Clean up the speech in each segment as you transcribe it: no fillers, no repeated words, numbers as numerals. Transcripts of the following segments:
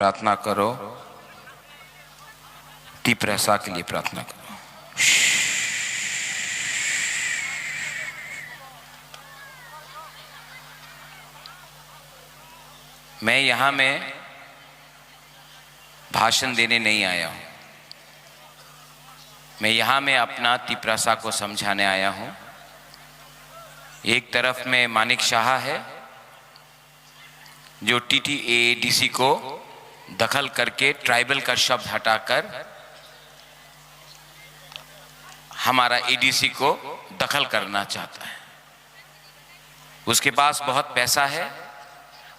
प्रार्थना करो, तिप्रसा के लिए प्रार्थना करो। मैं यहां में भाषण देने नहीं आया हूं, मैं यहां में अपना तिप्रसा को समझाने आया हूं। एक तरफ में मानिक शाह है जो TTAADC को दखल करके ट्राइबल का शब्द हटाकर हमारा ADC को दखल करना चाहता है। उसके पास बहुत पैसा है,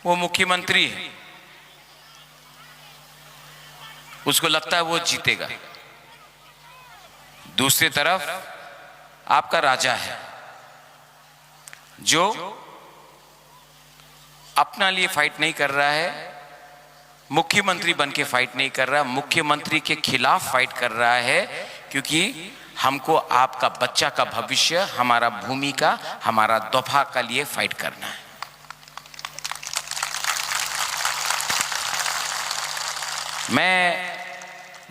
वो मुख्यमंत्री है, उसको लगता है वो जीतेगा। दूसरी तरफ आपका राजा है जो अपना लिए फाइट नहीं कर रहा है, मुख्यमंत्री बन के फाइट नहीं कर रहा, मुख्यमंत्री के खिलाफ फाइट कर रहा है, क्योंकि हमको आपका बच्चा का भविष्य, हमारा भूमि का, हमारा दफा का लिए फाइट करना है। मैं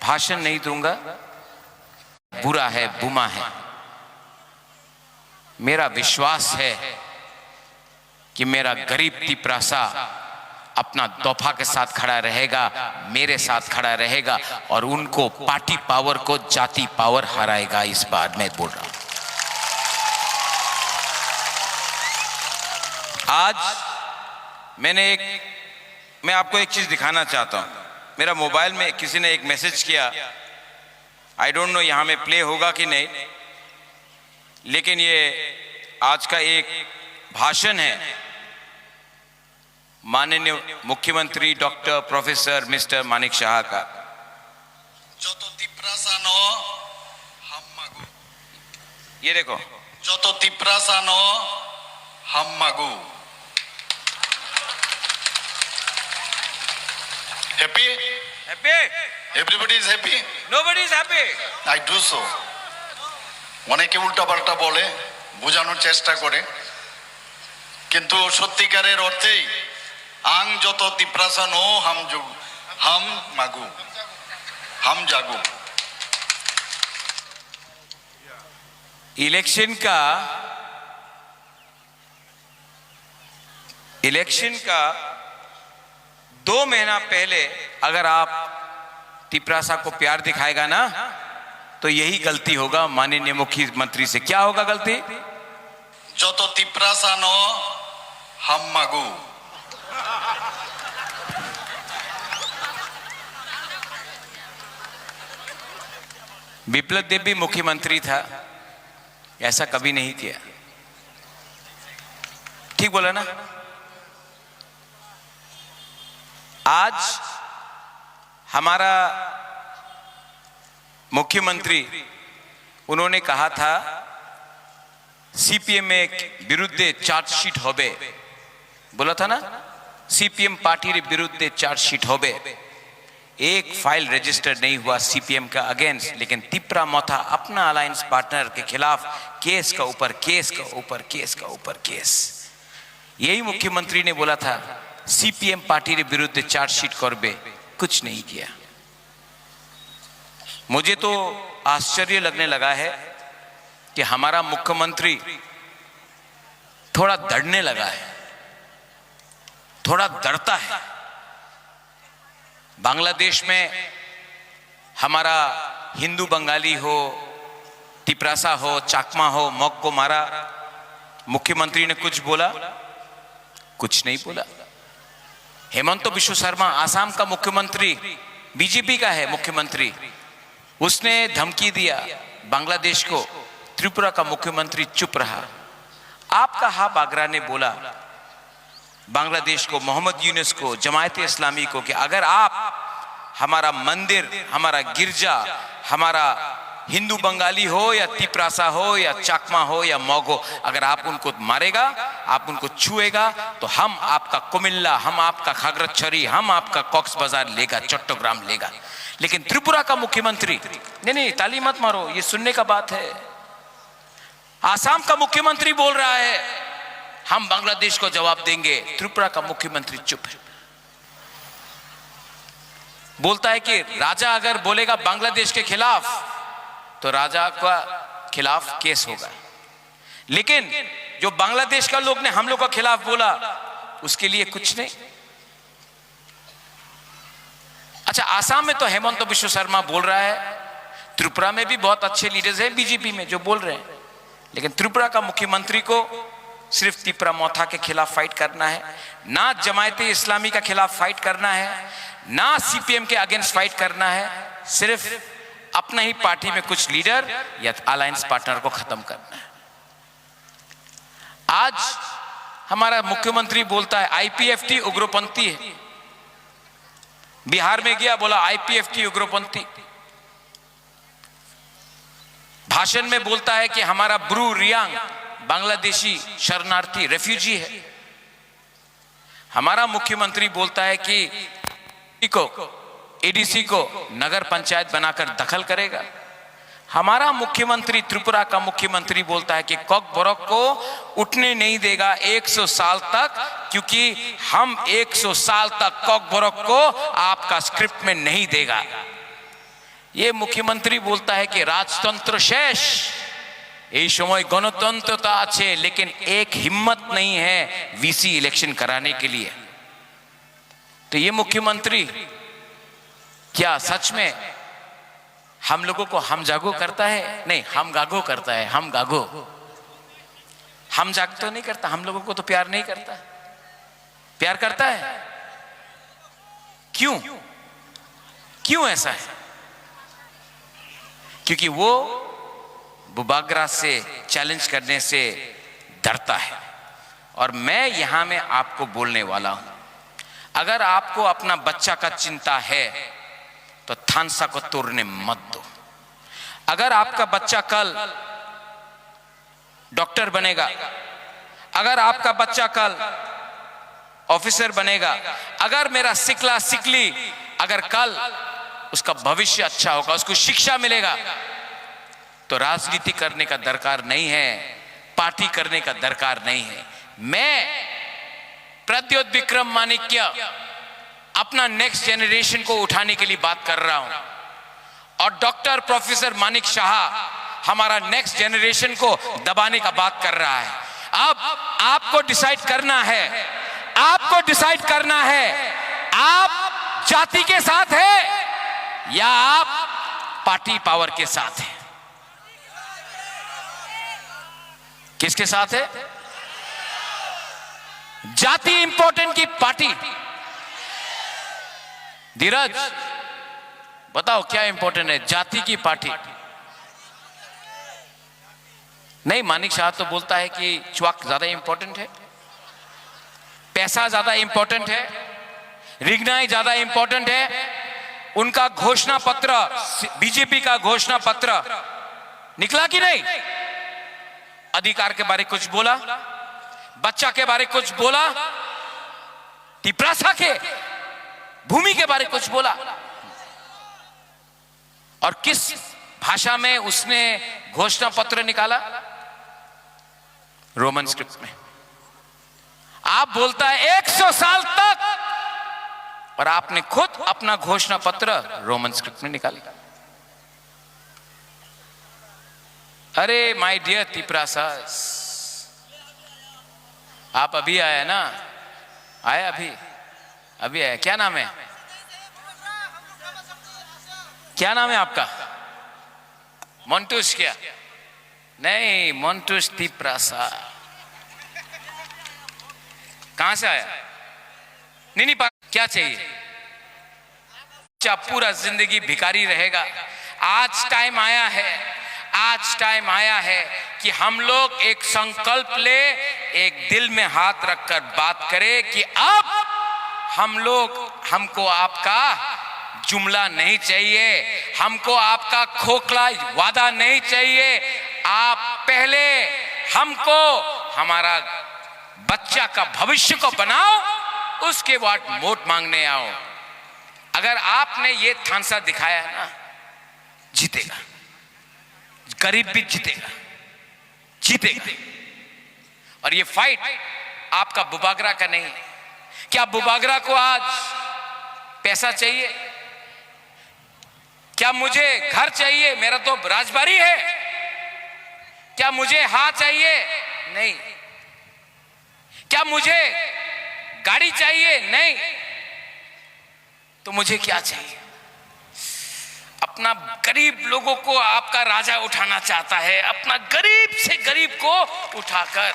भाषण नहीं दूंगा, बुरा है, बुमा है। मेरा विश्वास है कि मेरा गरीब तिप्रसा अपना दफा के साथ खड़ा रहेगा, मेरे साथ खड़ा रहेगा और उनको पार्टी पावर को जाति पावर हराएगा। इस बार मैं बोल रहा हूं। आज मैं आपको एक चीज दिखाना चाहता हूं। मेरा मोबाइल में किसी ने एक मैसेज किया, आई डोंट नो यहां में प्ले होगा कि नहीं, लेकिन ये आज का एक भाषण है माननीय मुख्यमंत्री doctor professor mister Manik Shah का। जो तो तिप्रसा नो हम मागू, ये देखो, जो तो तिप्रसा नो हम मागू। Happy happy, everybody is happy, nobody is happy. I do so. অনেকে উল্টাপাল্টা বলে, বোঝানোর চেষ্টা করে, কিন্তু সত্যিকারের অর্থেই আং যত তিপ্রাসা নো হাম মাগু, হাম জাগু। इलेक्शन का 2 महीना पहले अगर आप तिप्रसा को प्यार दिखाएगा ना, तो यही गलती होगा माननीय मुख्यमंत्री से। क्या होगा गलती? जो तो तिप्रासा नो हम मागू। विप्लव देव भी मुख्यमंत्री था, ऐसा कभी नहीं किया। ठीक बोला ना? आज हमारा मुख्यमंत्री, उन्होंने कहा था CPM में विरुद्ध चार्जशीट होबे, बोला था ना, CPM पार्टी विरुद्ध चार्जशीट होबे। एक फाइल रजिस्टर नहीं हुआ CPM का अगेंस्ट, लेकिन तिप्रा मोथा अपना अलायंस पार्टनर के खिलाफ केस का ऊपर केस का ऊपर केस का ऊपर केस। यही मुख्यमंत्री ने बोला था CPM पार्टी विरुद्ध चार्जशीट करबे, कुछ नहीं किया। मुझे तो आश्चर्य लगने लगा है कि हमारा मुख्यमंत्री थोड़ा डरने लगा है, थोड़ा डरता है। बांग्लादेश में हमारा हिंदू बंगाली हो, तिप्रसा हो, चाकमा हो, मौक को मारा, मुख्यमंत्री ने कुछ बोला? कुछ नहीं बोला। हेमंत बिश्व शर्मा आसाम का मुख्यमंत्री, BJP का है मुख्यमंत्री, उसने धमकी दिया बांग्लादेश को, त्रिपुरा का मुख्यमंत्री चुप रहा। आपका हाफ आगरा ने बोला बांग्लादेश को, मोहम्मद यूनुस को, जमायत इस्लामी को कि अगर आप हमारा मंदिर, हमारा गिरजा, हमारा हिंदू बंगाली हो या तिप्रसा हो या चाकमा हो या मौगो, अगर आप उनको मारेगा, आप उनको छुएगा, तो हम आपका कुमिल्ला, हम आपका खागरछरी, हम आपका कॉक्स बाजार लेगा, चट्टोग्राम लेगा। लेकिन त्रिपुरा का मुख्यमंत्री, नहीं, ताली मत मारो, ये सुनने का बात है। आसाम का मुख्यमंत्री बोल रहा है हम बांग्लादेश को जवाब देंगे, त्रिपुरा का मुख्यमंत्री चुप है। बोलता है कि राजा अगर बोलेगा बांग्लादेश के खिलाफ तो राजा का खिलाफ केस होगा, लेकिन जो बांग्लादेश का लोग ने हम लोग का खिलाफ बोला उसके लिए कुछ नहीं। अच्छा, आसाम में तो हेमंत बिश्व शर्मा बोल रहा है, त्रिपुरा में भी बहुत अच्छे लीडर्स हैं बीजेपी में जो बोल रहे हैं, लेकिन त्रिपुरा का मुख्यमंत्री को सिर्फ तिपरा मोथा के खिलाफ फाइट करना है, ना जमायते इस्लामी का खिलाफ फाइट करना है, ना सीपीएम के अगेंस्ट फाइट करना है, सिर्फ अपना ही पार्टी में कुछ लीडर या अलायंस पार्टनर को खत्म करना है। आज हमारा मुख्यमंत्री बोलता है आईपीएफटी उग्रपंथी है, बिहार में गया बोला आईपीएफटी उग्रपंथी, भाषण में बोलता है कि हमारा ब्रू रियांग बांग्लादेशी शरणार्थी रेफ्यूजी है। हमारा मुख्यमंत्री बोलता है कि एडीसी को नगर पंचायत बनाकर दखल करेगा। हमारा मुख्यमंत्री त्रिपुरा का मुख्यमंत्री बोलता है कि कॉकबोरोक को उठने नहीं देगा 100 साल तक, क्योंकि हम 100 साल तक कॉकबोरोक को आपका स्क्रिप्ट में नहीं देगा। ये मुख्यमंत्री बोलता है कि राजतंत्र शेष, এই সময় गणतंत्रता আছে, लेकिन एक हिम्मत नहीं है वीसी इलेक्शन कराने के लिए। तो ये मुख्यमंत्री क्या सच में हम लोगों को हम जागो करता है? नहीं, हम गागो करता है। हम गागो, हम जाग तो नहीं करता, हम लोगों को तो प्यार नहीं करता। प्यार करता है? क्यों क्यों ऐसा है? क्योंकि वो बुबागरा से चैलेंज करने से डरता है। और मैं यहां में आपको बोलने वाला हूं, अगर आपको अपना बच्चा का चिंता है तो थानसा को तोड़ने मत दो। अगर आपका बच्चा कल डॉक्टर बनेगा, अगर आपका बच्चा कल ऑफिसर बनेगा, अगर मेरा सिकला सिकली अगर कल उसका भविष्य अच्छा होगा, उसको शिक्षा मिलेगा, तो राजनीति करने का दरकार नहीं है, पार्टी करने का दरकार नहीं है। मैं प्रद्योत विक्रम माणिक्य अपना नेक्स्ट जनरेशन को उठाने के लिए बात कर रहा हूं, और डॉक्टर प्रोफेसर मानिक शाह हमारा नेक्स्ट जनरेशन को दबाने का बात कर रहा है। अब आपको डिसाइड करना है, आपको डिसाइड करना है, आप जाति के साथ है या आप पार्टी पावर के साथ है। किसके साथ है? जाति इंपॉर्टेंट की पार्टी? धीरज बताओ क्या इंपॉर्टेंट है, जाति की पार्टी? नहीं, मानिक शाह तो बोलता है कि च्वाक ज्यादा इंपॉर्टेंट है, पैसा ज्यादा इंपॉर्टेंट है, रिगनाई ज्यादा इंपॉर्टेंट है। उनका घोषणा पत्र, बीजेपी का घोषणा पत्र निकला कि नहीं? अधिकार के बारे कुछ बोला, बच्चा के बारे कुछ बोला, तिपरासा के भूमि के बारे कुछ बोला, और किस भाषा में उसने घोषणा पत्र निकाला? रोमन स्क्रिप्ट में। आप बोलता है 100 साल तक, और आपने खुद अपना घोषणा पत्र रोमन स्क्रिप्ट में निकाला। अरे माय डियर तिपरासा, आप अभी आया ना? आया अभी आया। क्या नाम है? क्या नाम है आपका? मोन्टूस? क्या? नहीं, मोन्टूस तिपरासा। कहां से आया? नहीं, क्या चाहिए? पूरा जिंदगी भिखारी रहेगा? आज टाइम आया है, आज टाइम आया है कि हम लोग एक संकल्प ले, एक दिल में हाथ रखकर बात करें कि अब हमको आपका जुमला नहीं चाहिए, हमको आपका खोखला वादा नहीं चाहिए। आप पहले हमको हमारा बच्चा का भविष्य को बनाओ, उसके बाद वोट मांगने आओ। अगर आपने ये थानसा दिखाया है ना, जीतेगा, गरीब भी जीतेगा। और ये फाइट आपका बुबागरा का नहीं है। क्या बुबागरा को आज पैसा चाहिए? क्या मुझे घर चाहिए? मेरा तो राजबाड़ी है। क्या मुझे हाथ चाहिए? नहीं। क्या मुझे गाड़ी चाहिए? नहीं। तो मुझे क्या चाहिए? अपना गरीब लोगों को आपका राजा उठाना चाहता है, अपना गरीब से गरीब को उठाकर।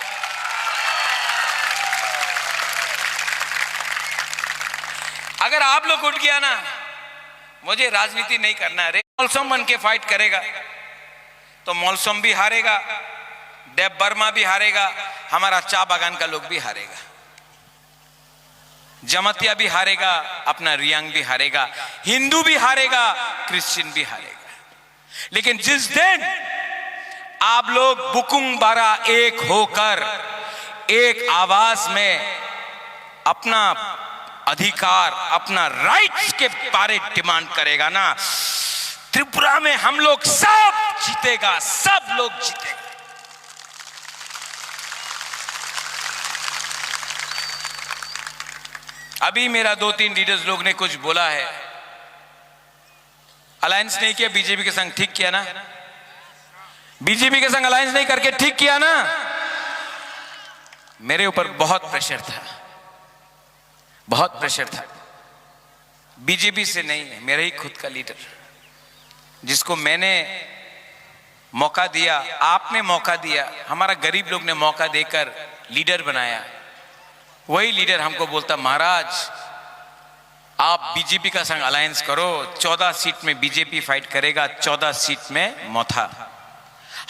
अगर आप लोग उठ गया ना, मुझे राजनीति नहीं करना है। मौलसम बन के फाइट करेगा तो मौलसम भी हारेगा, देव वर्मा भी हारेगा, हमारा चा बागान का लोग भी हारेगा, जमतिया भी हारेगा, अपना रियांग भी हारेगा, हिंदू भी हारेगा, क्रिश्चियन भी हारेगा। लेकिन जिस दिन आप लोग बुकुंग बारा एक होकर एक आवाज में अपना अधिकार, अपना राइट्स के बारे डिमांड करेगा ना, त्रिपुरा में हम लोग सब जीतेगा, सब लोग जीतेगा। अभी मेरा 2-3 लीडर्स लोग ने कुछ बोला है, अलायंस नहीं किया बीजेपी के संग, ठीक किया ना? बीजेपी के संग अलायंस नहीं करके ठीक किया ना? मेरे ऊपर बहुत प्रेशर था, बहुत प्रेशर था। बीजेपी से नहीं है, मेरा ही खुद का लीडर, जिसको मैंने मौका दिया, आपने मौका दिया, हमारा गरीब लोग ने मौका देकर लीडर बनाया। वही लीडर हमको बोलता, महाराज आप बीजेपी का संग अलायंस करो, 14 सीट में बीजेपी फाइट करेगा, 14 सीट में मोथा।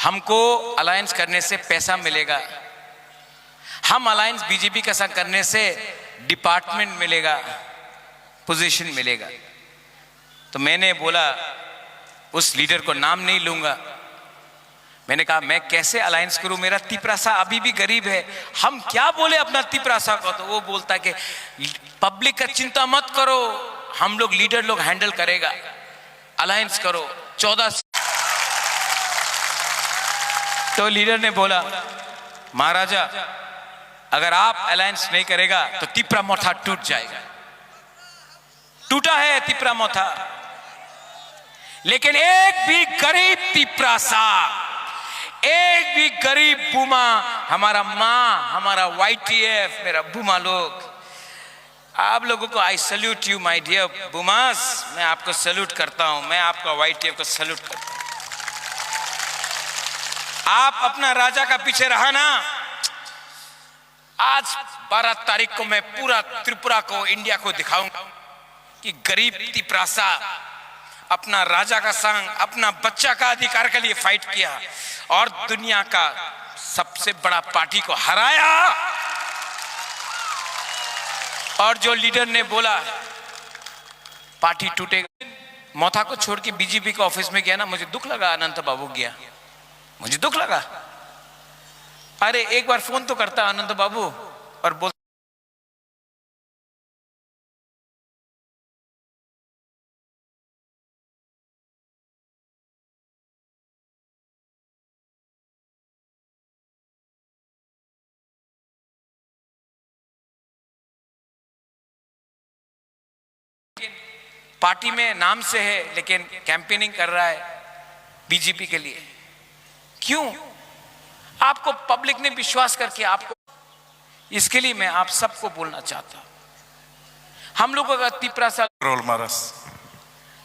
हमको अलायंस करने से पैसा मिलेगा, हम अलायंस बीजेपी का संग करने से डिपार्टमेंट मिलेगा, पोजीशन मिलेगा। तो मैंने बोला, उस लीडर को नाम नहीं लूंगा, मैंने कहा मैं कैसे अलायंस करूं, मेरा तिपरासा अभी भी गरीब है, हम क्या बोले अपना तिपरासा को? तो वो बोलता कि पब्लिक का चिंता मत करो, हम लोग लीडर लोग हैंडल करेगा, अलायंस करो 14। तो लीडर ने बोला, महाराजा अगर आप अलायंस नहीं करेगा तो तिपरा मोथा टूट जाएगा। टूटा है तिपरा मोथा, लेकिन एक भी गरीब तिपरासा, एक भी गरीब बुमा, हमारा माँ, हमारा YTF, मेरा बुमा लोग, आप लोगों को I salute you my dear बुमास, मैं आपको सल्यूट करता हूं, मैं आपका YTF को सल्यूट करता हूं। आप अपना राजा का पीछे रहा ना, आज 12 तारीख को मैं पूरा त्रिपुरा को, इंडिया को दिखाऊंगा कि गरीब तिपरासा अपना राजा का संग, अपना बच्चा का अधिकार के लिए फाइट किया और दुनिया का सबसे बड़ा पार्टी को हराया। और जो लीडर ने बोला पार्टी टूटेगा, मोथा को छोड़ के बीजेपी के ऑफिस में गया ना, मुझे दुख लगा, अनंत बाबू गया, मुझे दुख लगा। अरे एक बार फोन तो करता अनंत बाबू और बोल, पार्टी में नाम से है लेकिन कैंपेनिंग कर रहा है बीजेपी के लिए। क्यों? आपको पब्लिक ने विश्वास करके आपको, इसके लिए मैं आप सबको बोलना चाहता हूं, हम लोगों का तिपरासा करोल मारस,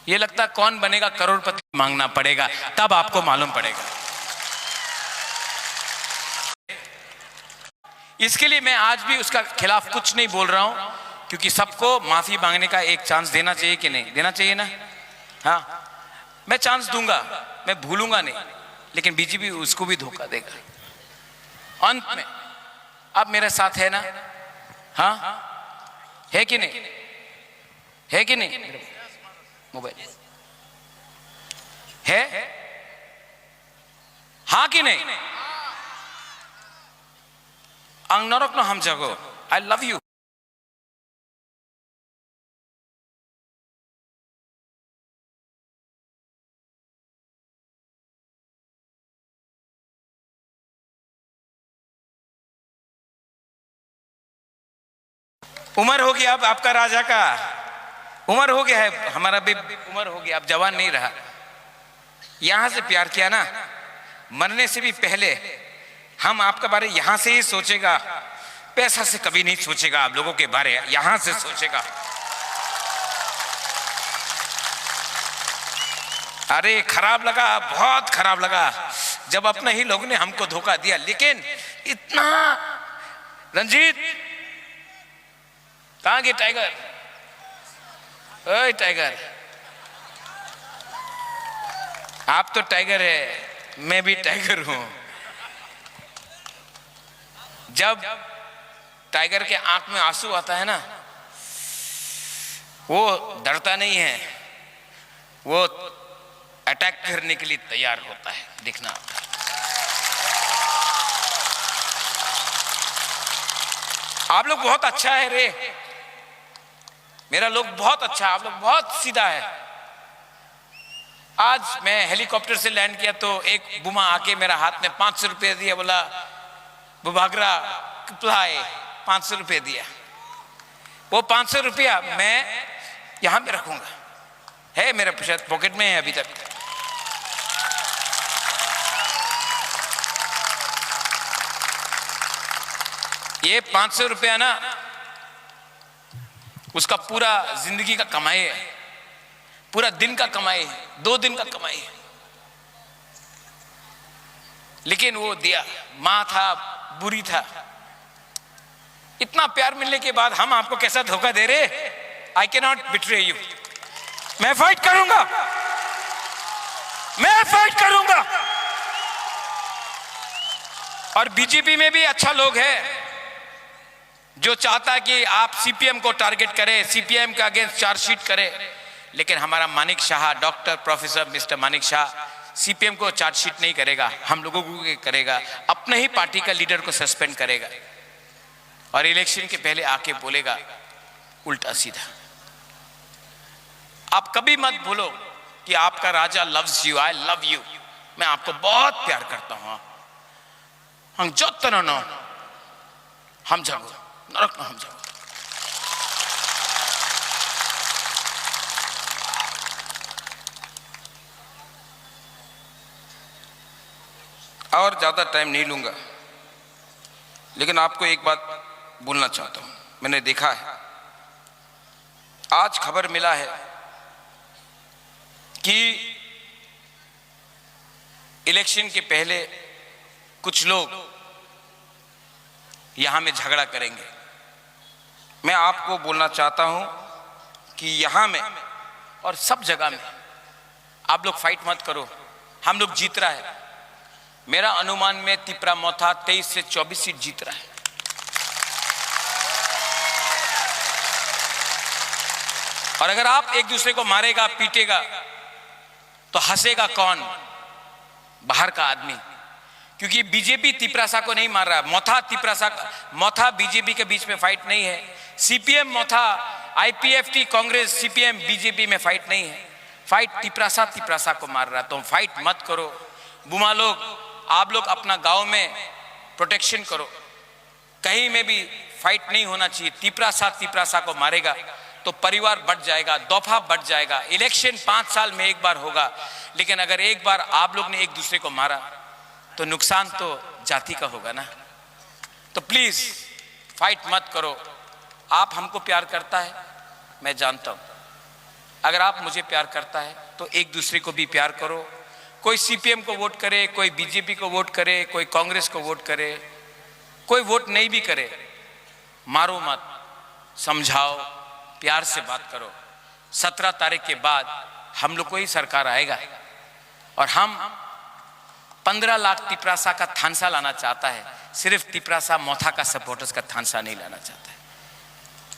ये लगता कौन बनेगा करोड़पति, मांगना पड़ेगा तब आपको मालूम पड़ेगा। इसके लिए मैं आज भी उसका खिलाफ कुछ नहीं बोल रहा हूं, क्योंकि सबको माफी मांगने का एक चांस देना चाहिए कि नहीं देना चाहिए ना? हाँ, मैं चांस दूंगा, मैं भूलूंगा नहीं, लेकिन बीजेपी उसको भी धोखा देगा अंत में। अब मेरे साथ है ना? हाँ है कि नहीं? है कि नहीं? मोबाइल है, हाँ कि नहीं? अंग नरक न हम जगो, आई लव यू। उम्र होगी अब आपका राजा का, उम्र हो गया है, हमारा भी उम्र हो गया, अब जवान नहीं रहा। यहां से प्यार किया ना, मरने से भी पहले हम आपका बारे यहां से ही सोचेगा, पैसा से कभी नहीं सोचेगा, आप लोगों के बारे यहां से सोचेगा। अरे खराब लगा, बहुत खराब लगा जब अपने ही लोगों ने हमको धोखा दिया। लेकिन इतना, रंजीत कहां गए टाइगर? ओए टाइगर, आप तो टाइगर है, मैं भी टाइगर हूं। जब टाइगर के आंख में आंसू आता है ना, वो डरता नहीं है, वो अटैक करने के लिए तैयार होता है। देखना, आप लोग बहुत अच्छा है रे, मेरा लोग बहुत अच्छा है, आप लोग बहुत सीधा है। आज मैं हेलीकॉप्टर से लैंड किया तो एक बुमा आके मेरा हाथ में 500 रुपये दिया, बोला बुभागरा किप्लाई, 500 रुपये दिया। वो 500 रुपया मैं यहां पे रखूंगा, है मेरे पॉकेट में है अभी तक। ये 500 रुपया ना, उसका पूरा जिंदगी का कमाई है, पूरा दिन का कमाई है, 2 दिन का कमाई है। लेकिन वो दिया, मां था, बुरी था। इतना प्यार मिलने के बाद हम आपको कैसा धोखा दे रहे? I can not betray you. मैं फाइट करूंगा, मैं फाइट करूंगा। और बीजेपी में भी अच्छा लोग है जो चाहता है कि आप सीपीएम को टारगेट करें, सीपीएम के अगेंस्ट चार्जशीट करें। लेकिन हमारा Manik Shah, doctor professor mister Manik Shah CPM को चार्जशीट नहीं करेगा, हम लोगों को करेगा, अपने ही पार्टी का लीडर को सस्पेंड करेगा और इलेक्शन के पहले आके बोलेगा उल्टा सीधा। आप कभी मत भूलो कि आपका राजा loves you, I love you, मैं आपको बहुत प्यार करता हूं। हम जो तरह न हम जागो नरक न हम जागो। और ज्यादा टाइम नहीं लूंगा, लेकिन आपको एक बात बोलना चाहता हूं। मैंने देखा है, आज खबर मिला है कि इलेक्शन के पहले कुछ लोग यहां में झगड़ा करेंगे। मैं आपको बोलना चाहता हूं कि यहां में और सब जगह में आप लोग फाइट मत करो, हम लोग जीत रहा है। मेरा अनुमान में तिपरा मोथा 23 से 24 सीट जीत रहा है। और अगर आप एक दूसरे को मारेगा, पीटेगा, तो हंसेगा कौन? बाहर का आदमी। क्योंकि बीजेपी तिपरासा को नहीं मार रहा, मोथा तिपरासा, मोथा बीजेपी के बीच में फाइट नहीं है। सीपीएम मोथा, आईपीएफटी कांग्रेस, सीपीएम बीजेपी में फाइट नहीं है, फाइट तिपरासा को मार रहा। तो फाइट मत करो। बुमा लोग, आप लोग अपना गांव में प्रोटेक्शन करो, कहीं में भी फाइट नहीं होना चाहिए। तिपरासा को मारेगा तो परिवार बढ़ जाएगा, दफा बढ़ जाएगा। इलेक्शन 5 साल में एक बार होगा, लेकिन अगर एक बार आप लोग ने एक दूसरे को मारा तो नुकसान तो जाति का होगा ना। तो प्लीज फाइट मत करो। आप हमको प्यार करता है, मैं जानता हूं। अगर आप मुझे प्यार करता है तो एक दूसरे को भी प्यार करो। कोई सीपीएम को वोट करे, कोई बीजेपी को वोट करे, कोई कांग्रेस को वोट करे, कोई वोट नहीं भी करे, मारो मत, समझाओ, प्यार से बात करो। 17 तारीख के बाद हम लोग को ही सरकार आएगा और हम 15 लाख तिपरासा का थानसा लाना चाहता है, सिर्फ तिपरासा मोथा का सपोर्टर्स का थानसा नहीं लाना चाहता है।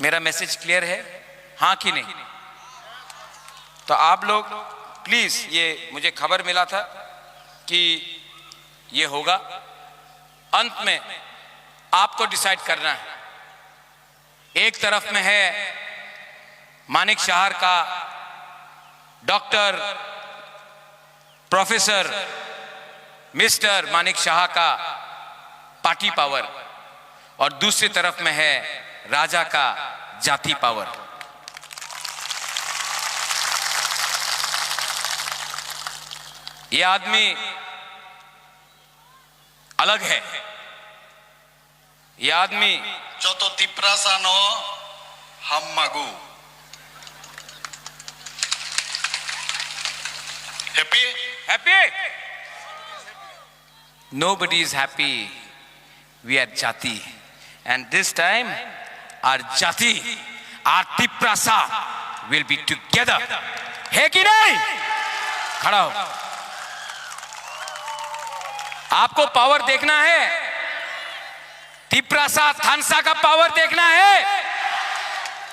मेरा मैसेज क्लियर है, हाँ कि नहीं? तो आप लोग प्लीज, ये मुझे खबर मिला था कि ये होगा, अंत में आपको डिसाइड करना है। एक तरफ में है मानिक शाह का doctor professor mister Manik Shah का पार्टी पावर, और दूसरी तरफ में है राजा का जाति पावर। ये आदमी अलग है। ये आदमी joto tiprasa no hammagu. Happy? happy? Nobody is happy. We are Jati. And this time, our Jati, our Tiprasa will be together. है कि नहीं? खड़ा हो। आपको पावर देखना है? तिप्रासा थानसा का पावर देखना है?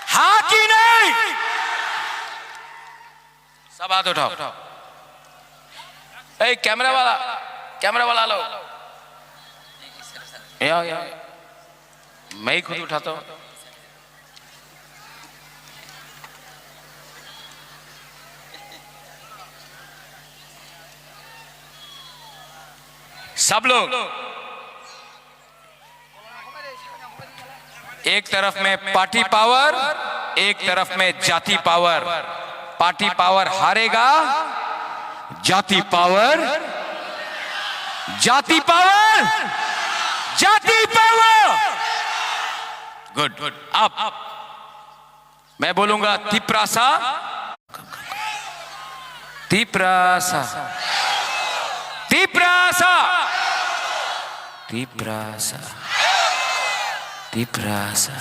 हाँ कि नहीं? सब हाथ उठाओ। ए कैमरा वाला लो। या मैं ही खुद उठाता हूं। सब लोग एक तरफ में पार्टी पावर, एक तरफ में जाति पावर। पार्टी पावर हारेगा, जाति पावर गुड। अब मैं बोलूंगा तिप्रासा, तिप्रासा, तिप्रासा, तिप्रासा, तिप्रासा।